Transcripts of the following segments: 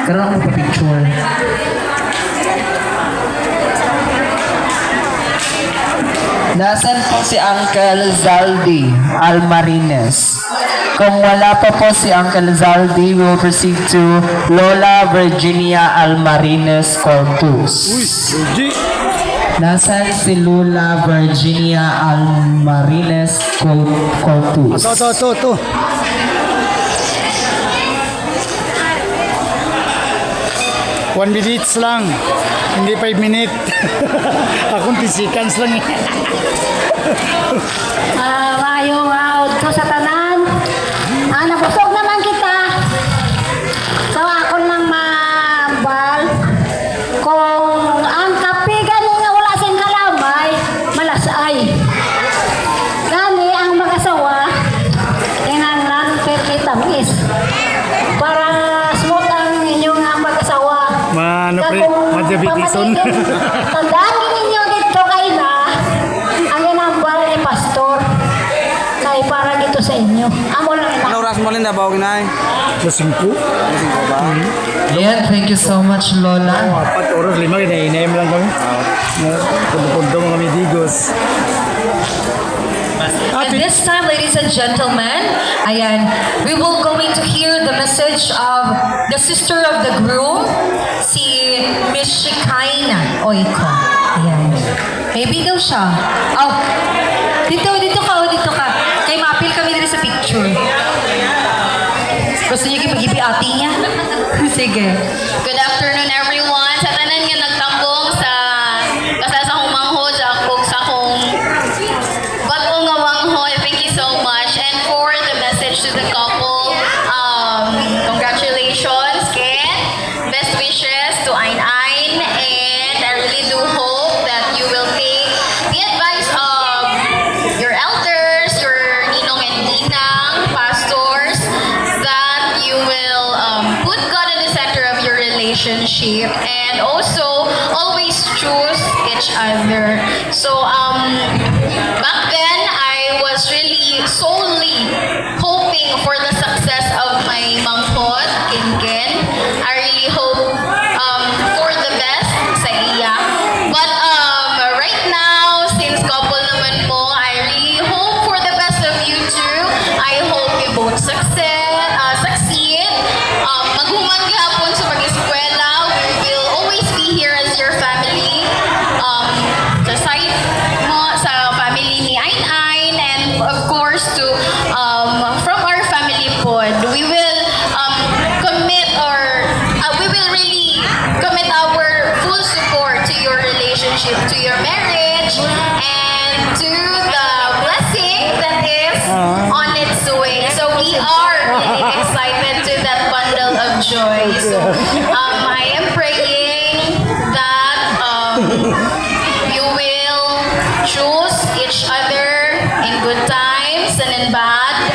Karoon ako pa-picture. Nasaan po si Uncle Zaldi Almarines? Kung wala pa po si Uncle Zaldi, we will proceed to Lola Virginia Almarines Corpus. Uy, Yogi. Nasaan si Lola Virginia Almarines Corpus? Ito. 1 minutes lang. Hindi 5 minutes. Akong 10 seconds lang eh. Mayong udto sa tanan. Nabusog naman kita. So ako nang mabal. Kung ang kapigan nga wala sing kalamay, malasay. Gani ang mag-asawa, tinanglan perkitamis. Para smooth ang inyong mag-asawa. Madjabitison. Tandaan ninyo dito kayo na ang inambal ni Pastor kay para dito sa inyo. Amo lang ina. Ano oras mo rin na ba? Ginay? Masingko. Ayan, thank you so much, Lola. 4 oras, 5. Inaim lang kami. Pundo mga midigos. At this time, ladies and gentlemen, ayan, we will going to hear the message of the sister of the groom, si Miss Shekinah Oiko. Ayan. Maybe daw siya. Oh, dito ka. Kay mapil kami dito sa picture. Gusto niyo ipag-ipi ati niya? Sige. Good afternoon everyone. Sa tanan nga nagtambong sa sa humanghod sa akong bagong nga manghod. Thank you so much. And for the message to the couple, congratulations, Ken. Best wishes to Ain Ain. And I really do hope that you will take the advice of your elders, your ninong and ninang, pastors, that you will put God in the center of your relationship and also always choose each other. So back then I was really solely hoping for the success of my manghod, Ken. I really hope for the best sa iya. But right now, since couple naman mo, I really hope for the best of you two. I hope you both succeed. Maghuman gihapon sa pag-eskwela. We will always be here as your family. Sa side mo, sa family ni Ain Ain, and of course to from our family pod, we will we will really commit our full support to your relationship, to your marriage, and to the blessing that is on its way. So we are really excited to that bundle of joy. So I am praying that you will choose each other in good times and in bad.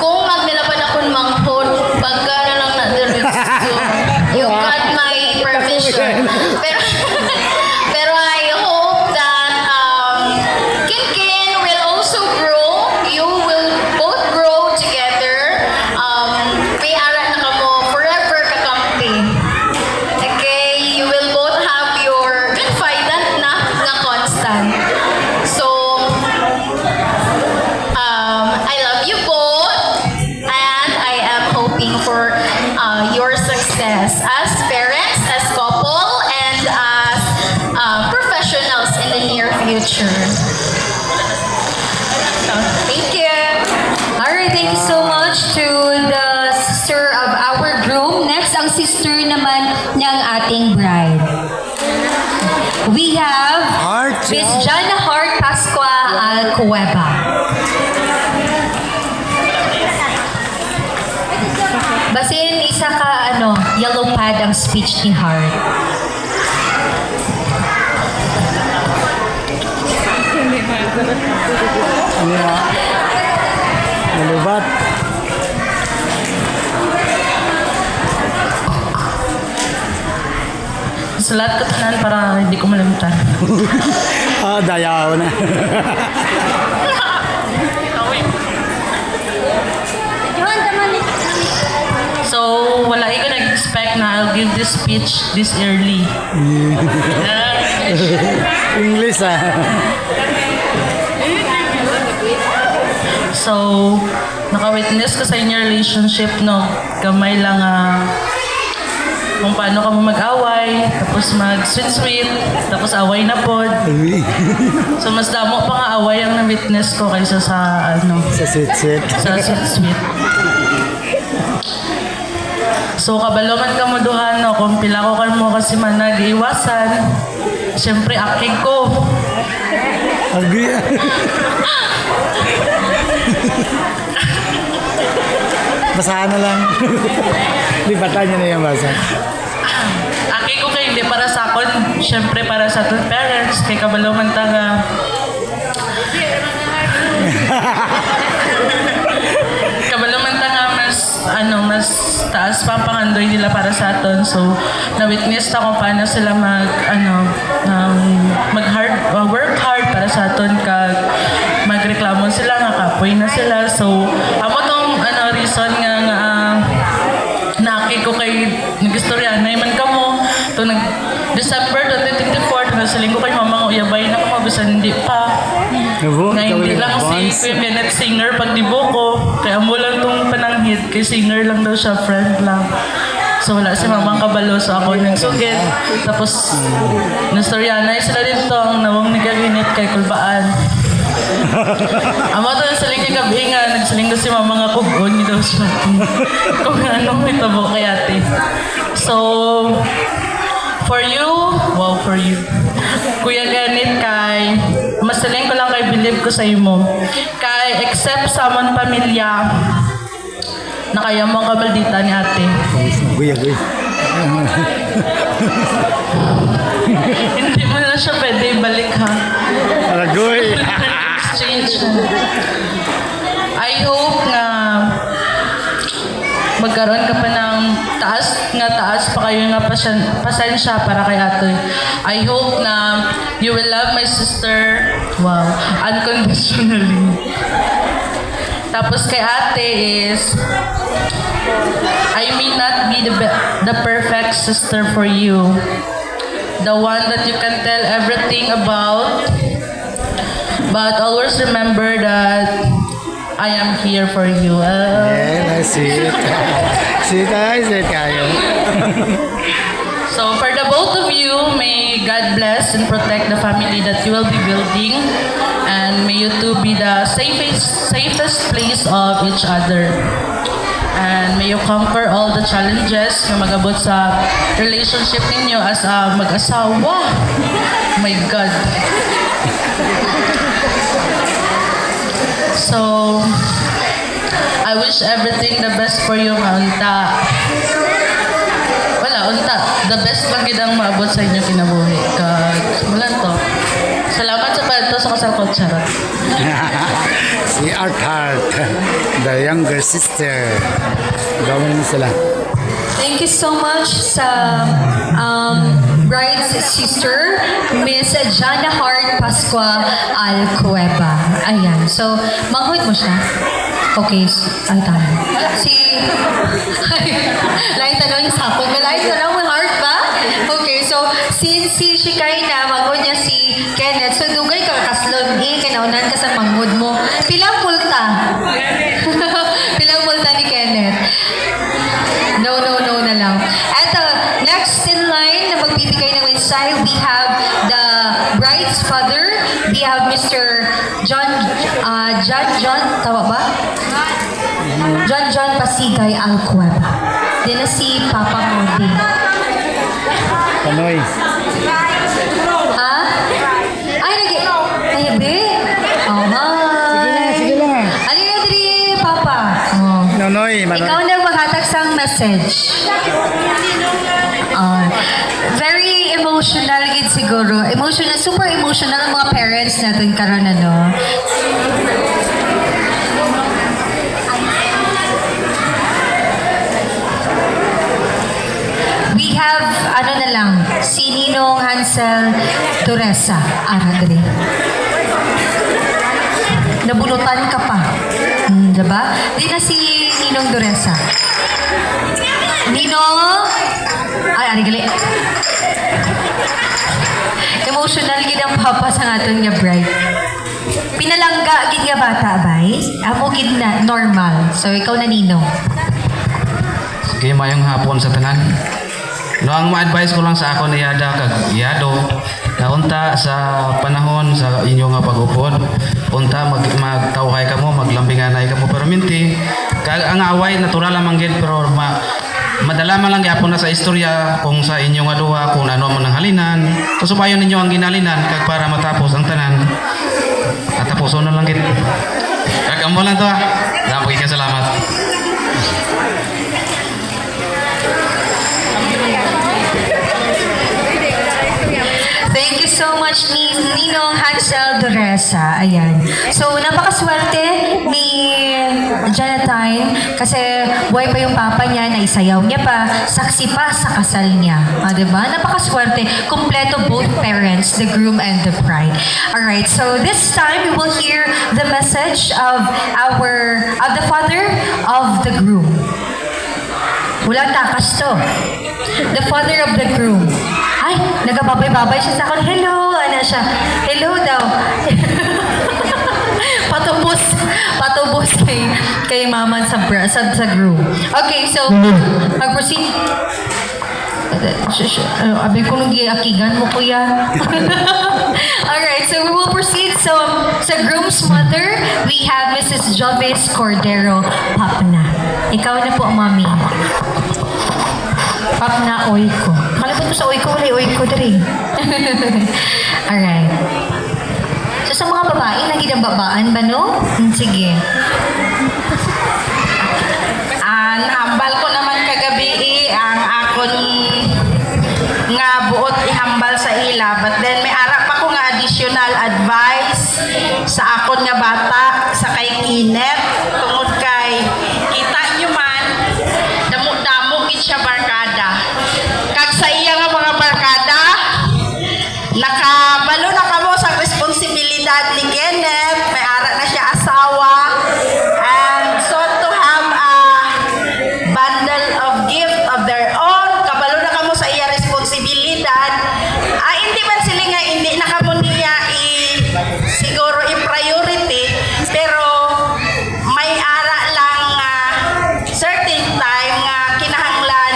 Kung magnilapan akong manghod, pagka na lang na-deristo, you got my permission. Pero I hope that Kin will also grow. You will both grow together. May ara na kamo forever kakampi. Okay? You will both have your confidant na constant. So, I love you both, and I am hoping for your success as parents, as couple, and as professionals in the near future. So, thank you. Alright, thank you so much to the sister of our groom. Next, ang sister naman ng ating bride. We have Miss Jana Hart Pascua Alcueva. Basin isa ka yellow pad ang speech ni Hart. Malubat. Sulat ko tanan para hindi ko malimutan. Dayaw na. So, wala ko nag-expect na I'll give this speech this early. English ah. So, naka-witness ko sa inyong relationship, no? Gamay lang kung paano ka mo mag-away, tapos mag-sweet-sweet, tapos away na pod. So, mas damo pa nga away ang na-witness ko kaysa sa, Sa sit-sit. sa sweet-sweet. So, kabalo man ka mo duhan, no? Kung pila ko kan mo kasi man nag-iwasan, siyempre, akig ko. Agree. Basahan na lang. Lipatan niyo na yung basa. Aki ko kay hindi para sa akon, syempre para sa ating parents, kay kabalo man taga. Kabalo man taga mas taas pa ang pangandoy nila para sa aton. So, na-witness ta kung paano sila work hard para sa aton kag magreklamo sila nga kapoy na sila. So, amo tong reason nga naaki ko kay nagistorya na man kamo to December 2024 nagsaling ko kay mama uyabay na ko bisan hindi pa nga hindi lang si Kuya Bennett singer pag dibo ko kaya mo lang tong pananghit kay singer lang daw siya friend lang so wala si mamang kabalo so ako nagsugid tapos nastoryanay sila dito ang nawang nagaginit kay kulbaan. Amo to nagsaling niya gabi nga, nagsaling ko si mama nga kugon ni daw siya. Kung anong mitabo kay ate. So, for you, Kuya Ganit kay, masaling ko lang kay believe ko sa imo. Kay, except sa amon pamilya, na kaya mo ang kabaldita ni ate. Guya. Hindi mo na siya pwede ibalik ha. Aragoy. Exchange. I hope na magkaroon ka pa ng taas pa kayo nga pasensya para kay ate. I hope na you will love my sister, unconditionally. Tapos kay ate is, I may not be the perfect sister for you. The one that you can tell everything about, but always remember that I am here for you. Yeah, see it. See it kayo. So for the both of you, may God bless and protect the family that you will be building, and may you two be the safest place of each other. And may you conquer all the challenges na mag-abot sa relationship ninyo as a mag-asawa. Oh my God. So, I wish everything the best for you, unta. Unta. The best lang gidang maabot sa inyo kinabuhi. Wala to. Salamat sa pagto sa kasarkot, charot. Si Art, the younger sister. Gawin mo sila. Thank you so much sa bride's sister, Miss Jana Hart Pascua Alcueva. Ayan. So, manghod mo siya. Okay. Ay, tama. Lain tanong niya sa akin. Lain tanong mo heart ba? Okay. So, since si Shikaina, manghod niya si Kenneth. So, dugay ka kaslon kinaunan ka sa manghod mo. Pilang multa? Pilang multa ni Kenneth? No na lang. At next in line na magbibigay ng mensahe, we have the bride's father. We have Mr. John, tawa ba? John Pasigay Alcueva. Din na si Papa Modi. Panoy. Ha? Ay, be? Oh, hi. Sige lang. Alin na diri, Papa? Oh. Nonoy, Ikaw na maghatag sang message. Very emotional gid siguro. Super emotional ang mga parents natin karon ano. We have si Ninong Hansel Teresa Aradre. Nabunutan ka pa. Diba? Di na si Ninong Teresa. Ari gali. Emotional gid ang papa sa aton nga bride. Pinalangga gid nga bata bay. Amo gid na normal. So ikaw na ninong. Sige, mayong hapon sa tanan. No, ang ma-advise ko lang sa ako ni Yada kag Yado, na unta sa panahon sa inyo nga pag-upod, unta magtawhay ka mo, maglambinganay ka mo, pero minti, kag ang away natural lamang gid, pero madala man lang gyapon na sa istorya kung sa inyo nga duha kung ano man ang halinan. So subayon ninyo ang ginalinan kag para matapos ang tanan. At tapuson na lang gid. Kag amo lang to ha. Dapat ka salamat. Thank you so much ni Ninong Hansel Doresa. Ayan. So, napakaswerte ni Jonathan kasi buhay pa yung papa niya, naisayaw niya pa, saksi pa sa kasal niya. Diba? Napakaswerte. Kompleto both parents, the groom and the bride. Alright, so this time we will hear the message of the father of the groom. Walang takas to. The father of the groom. Ay, nagababay-babay siya sa akin. Hello, ano siya? Hello daw. patubos kay mama sa groom. Okay, so, mag-proceed. Abi ko nung akigan mo, kuya. Alright, so we will proceed. So, sa groom's mother, we have Mrs. Joves Cordero Papna. Ikaw na po, mami. Papna Oiko. Kalipot mo sa Oiko, wala Oiko dali. Alright. So, sa mga babae, nagidang babaan ba, no? Sige. Nahambal ko naman kagabi ang akon nga buot ihambal sa ila, but then may ara pa ko nga additional advice sa akon nga bata sa kay Kinet tungod kay kita nyo man damo gid siya barkada kag sa iya nga mga barkada nakabalo na kamo sa responsibilidad ni Kenneth, may ara na siya asawa, and so to have a bundle of gift of their own, kabalo na kamo sa iya responsibilidad. Hindi man sila nga hindi na kamo niya siguro i-priority, pero may ara lang certain time nga kinahanglan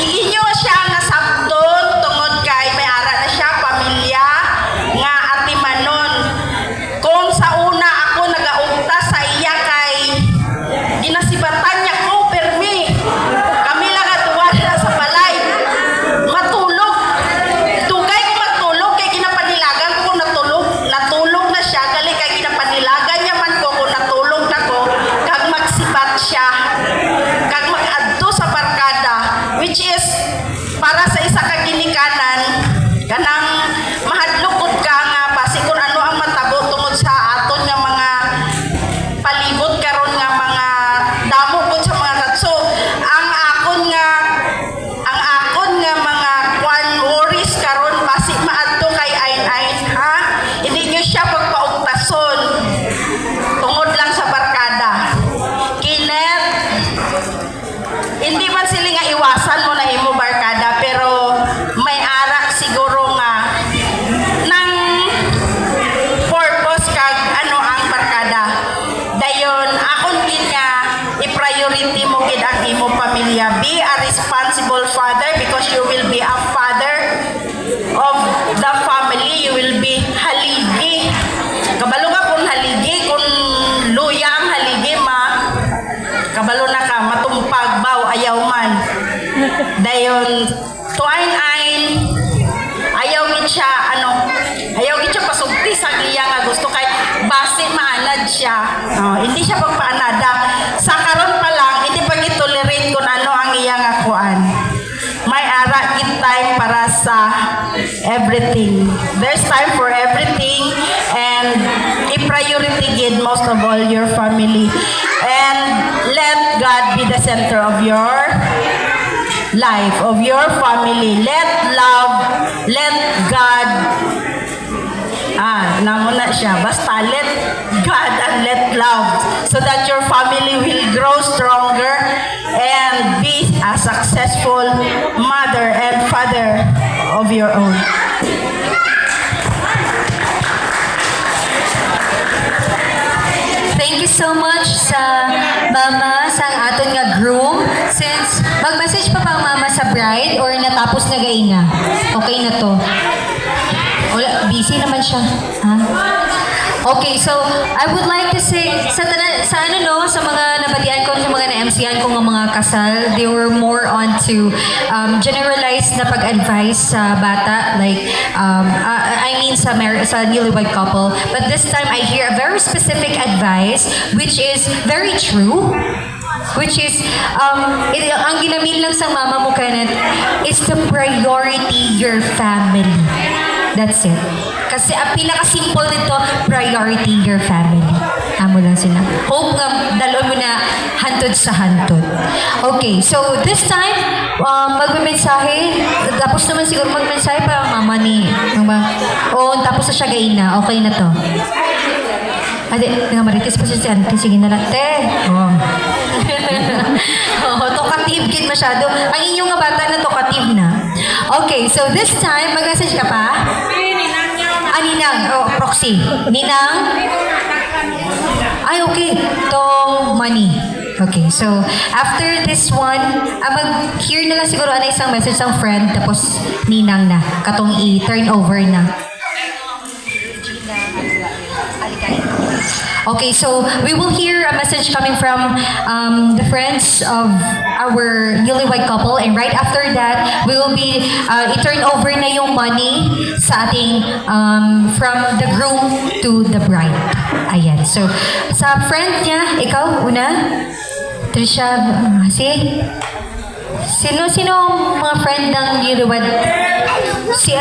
inyo siya nga sabton tungod kay may ara na siya pamilya nga atimanon. Kung sa una ako nagaugta sa iya kay ginasibatan niya ko permi kami lang atuwan na sa balay matulog tugay ko matulog kay ginapanilagan ko natulog na siya gali kay ginapanilagan niya man ko kung natulog na ko kag magsibat siya kag mag-adto sa barkada, which is para sa isa ka ginikanan kanang mahadlokod ka nga basi kung ano ang matabo tungod sa aton nga mga palibot karon nga mga damo pud sa mga ratso. Ang akon nga mga worries karon basi maadto kay ain ha. Hindi niyo siya pagpaugtason tungod lang sa barkada. Kinet, hindi man sila nga iwasan mo na imo barkada, pero may ara siguro nga nang purpose kag ano ang barkada. Dayon akon gid nga i-priority mo gid ang imo pamilya. Be a responsible father because you will be a father of the family. You will be haligi. Kabalo ka kung haligi, kung luya ang haligi kabalo na ka matumpag baw ayaw man. Dayon tuain ayaw gid siya pasugti sa iya nga gusto kay base maanad siya. Hindi siya pagpaanada. Sa karon pa lang hindi pa gitolerate kung ano ang iya nga kuan. May ara gid time para sa everything. There's time for everything, and i-priority gid most of all your family. And let God be the center of your life, of your family. Let God namo na siya. Basta let God and let love so that your family will grow stronger and be a successful mother and father of your own. Thank you so much sa mama, sa aton nga groom. Since mag-message pa ang mama sa bride or natapos na gaina? Okay na to. Wala, busy naman siya. Ha? Okay, so I would like to say sa mga nabatian ko, sa mga na-MCan ko ng mga kasal, they were more on to generalized na pag-advise sa bata, like I mean sa newlywed couple. But this time I hear a very specific advice which is very true. Which is, ang ginamin lang sa mama mo, Kenneth, is to priority your family. That's it. Kasi ang pinaka-simple nito, priority your family. Amo lang sila. Hope nga, dalon mo na hantod sa hantod. Okay, so this time, magme-mensahe. Tapos naman siguro mag-mensahe pa ang mama ni. Tapos sa siya gaina. Okay na to. Ate, nga marites pa siya si auntie. Sige na lang, te. Talkative kid masyado. Ang inyong nga bata na talkative na. Okay, so this time, mag-message ka pa? Ninang. Proxy. Ninang? Ay, okay. Tong money. Okay, so after this one, mag-hear na lang siguro ano isang message ng friend, tapos ninang na. Katong i-turn over na. Okay, so we will hear a message coming from the friends of our newlywed couple, and right after that, we will be i-turn over na yung money sa ating from the groom to the bride. Ayan. So sa friend niya, ikaw una, Trisha, sino mga friend ng newlywed? Si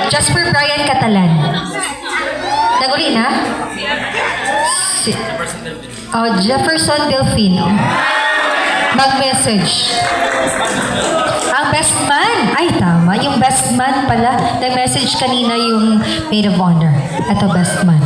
Jasper Brian Catalan. Naguli na? Jefferson Delfino. Mag-message. Ang best man. Ay, tama. Yung best man pala. Nag-message kanina yung maid of honor. Ito, best man.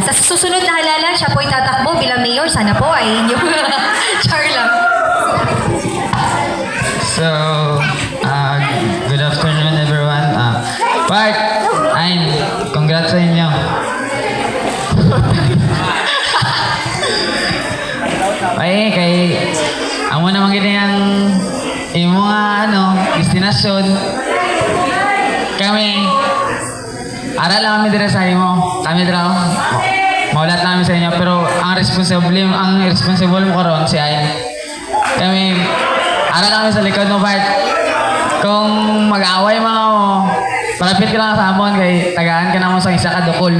Sa susunod na halalan, siya po itatakbo bilang mayor. Sana po ay inyong char lang. So, good afternoon everyone. Bart, congrats sa inyo. Kay amo naman gini ang imo nga destinasyon. Kami aral lang kami dire sa imo. Kami dira maulat namin sa inyo, pero ang responsible mo karon si Ayn. Kami aral lang kami sa likod mo, Bart. Kung mag-away mga mo, palapit ka lang sa amon kay tagaan ka naman sa isa ka dukol.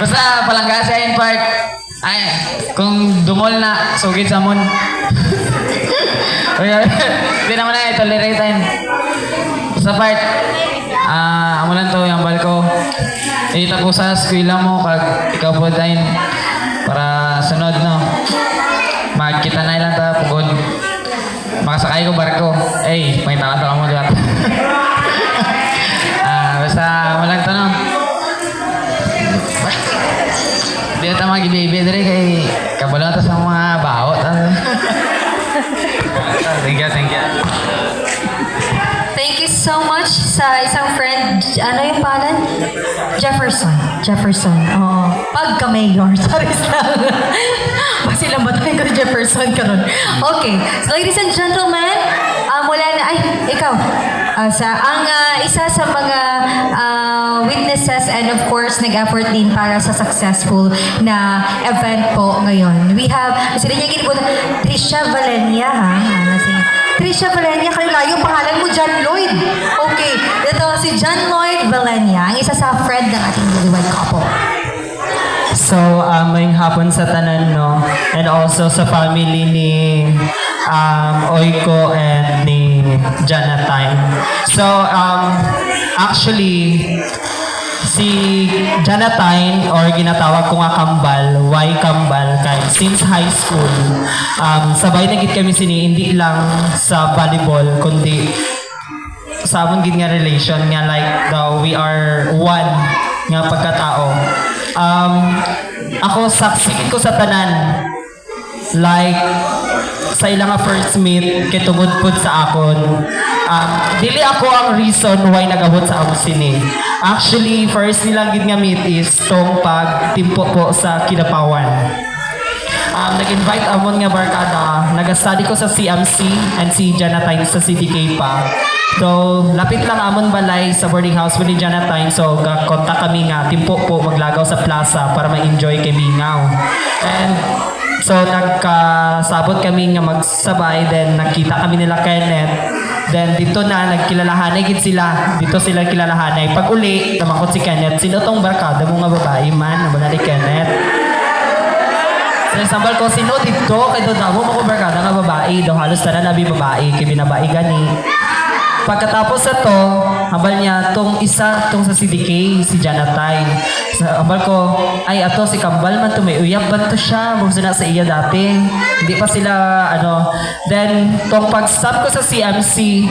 Basta palangga sa Ayn, Bart. Ay, kung dumol na, sugid sa amon. Hindi naman na i-tolerate Ayn. Basta Bart, amo lang to yung balko. Ita ko sa eskwela mo kag ikaw po Ayn para sunod no. Magkita na ilang ta pugod. Makasakay ko barko. May takot mo dyan. Basta walang tanong. Di na mag-baby dere kay kabalo ta sa mga baot. Thank you. Thank you so much sa isang friend. Ano yung pangalan? Jefferson. Pagka-mayor. Sorry lang. Silang batayin ko Jefferson karon. Okay. So, ladies and gentlemen, wala na. Ay, ikaw. Isa sa mga witnesses and of course, nag-effort din para sa successful na event po ngayon. We have, sila niya ginibutan, Trisha Valenia, ha? Trisha Valenia, kanilayo pangalan mo, John Lloyd. Okay, ito si John Lloyd Valenia, ang isa sa friend ng ating newlywed couple. So, may hapon sa tanan, no? And also sa family ni Oiko and ni Jonathan. So, actually, si Jonathan, or ginatawag ko nga kambal, why kambal? Kaya since high school, sabay na gid kami hindi lang sa volleyball, kundi sa amon gid nga relation nga like we are one nga pagkatao. Ako saksi ko sa tanan. Like, sa ilang nga first meet, kitungod po sa akon. Dili ako ang reason why nagabot sa akong sini. Actually, first nilang gid nga meet is tong pagtimpo po sa Kidapawan. Nag-invite amon nga barkada. Nag-study ko sa CMC and si Jonathan sa CDK pa. So, lapit lang amon balay sa boarding house ni Jonathan. So, kontak kami nga, timpo po maglagaw sa plaza para ma-enjoy kay Mingaw. And so, nagkasabot kami nga magsabay. Then, nakita kami nila Kenneth. Then, dito na, nagkilalahanay gid sila. Dito sila kilalahanay. Pag uli, namakot si Kenneth. Sino tong barkada mo nga babae man? Nabala ni Kenneth. So, example ko, sino dito? Kaya doon mo ko barkada nga babae. Daw halos na nabi babae. Kaya binabae gani. Pagkatapos sa to, habal niya, tong isa, tong sa CDK, si Jonathan. Habal ko, ay ato si Kambal man to, may uyab ba to siya? Bukso na sa iya dati. Hindi pa sila, Then, tong pag-stop ko sa CMC,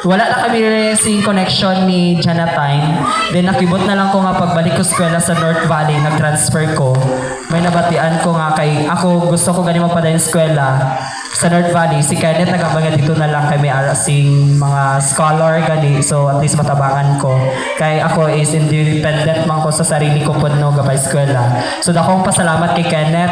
wala na kami racing connection ni Jonathan. Then, nakibot na lang ko nga pagbalik ko eskwela sa North Valley, nag-transfer ko. May nabatian ko nga kay, ako gusto ko ganun magpadayon eskwela sa North Valley. Si Kenneth nagabaga dito na lang kay may arasing mga scholar gani. So, at least matabangan ko. Kay ako is independent man ko sa sarili ko po no gabay eskwela. So, dakong pasalamat kay Kenneth.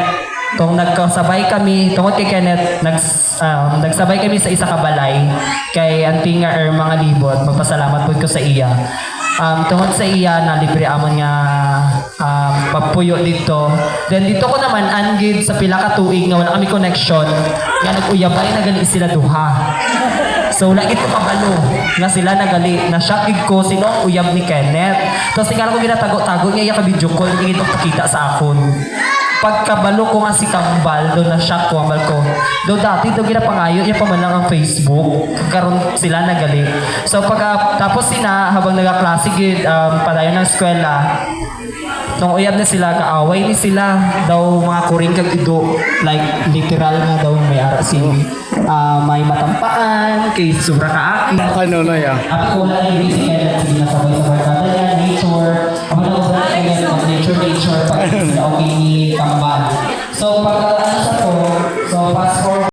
Tong nagkasabay kami, tungod kay Kenneth, nagsabay kami sa isa ka balay kay Auntie nga mga libot. Magpasalamat po ko sa iya. Tungod sa iya na libre amon nga pagpuyo dito. Then dito ko naman angid sa pila ka tuig nga wala kami connection nga nag-uyabay na gali sila duha. So lagi ko kabalo nga sila nagali na shock ko sino ang uyab ni Kenneth. Tapos tingala ko ginatago-tago niya ka video call hindi ito pakita sa akon. Pagkabalo ko nga si Kambal, doon na shock ko, ambal ko. Doon dati, doon ginapangayo, niya pa man lang ang Facebook. Karon sila nagali. So tapos sina, habang nagaklase, padayon ng eskwela, nung uyab na sila, kaaway ni sila, daw mga kuring kagido, like literal nga daw may arasin. May matampaan, kay sobra kaaki. Ano na yan? Ako ko wala yung basic edit, sige na sabay-sabay kada yan, nature, ang mga obra nature, pag sila okay ni Kambal. So, pag sa to, so, pas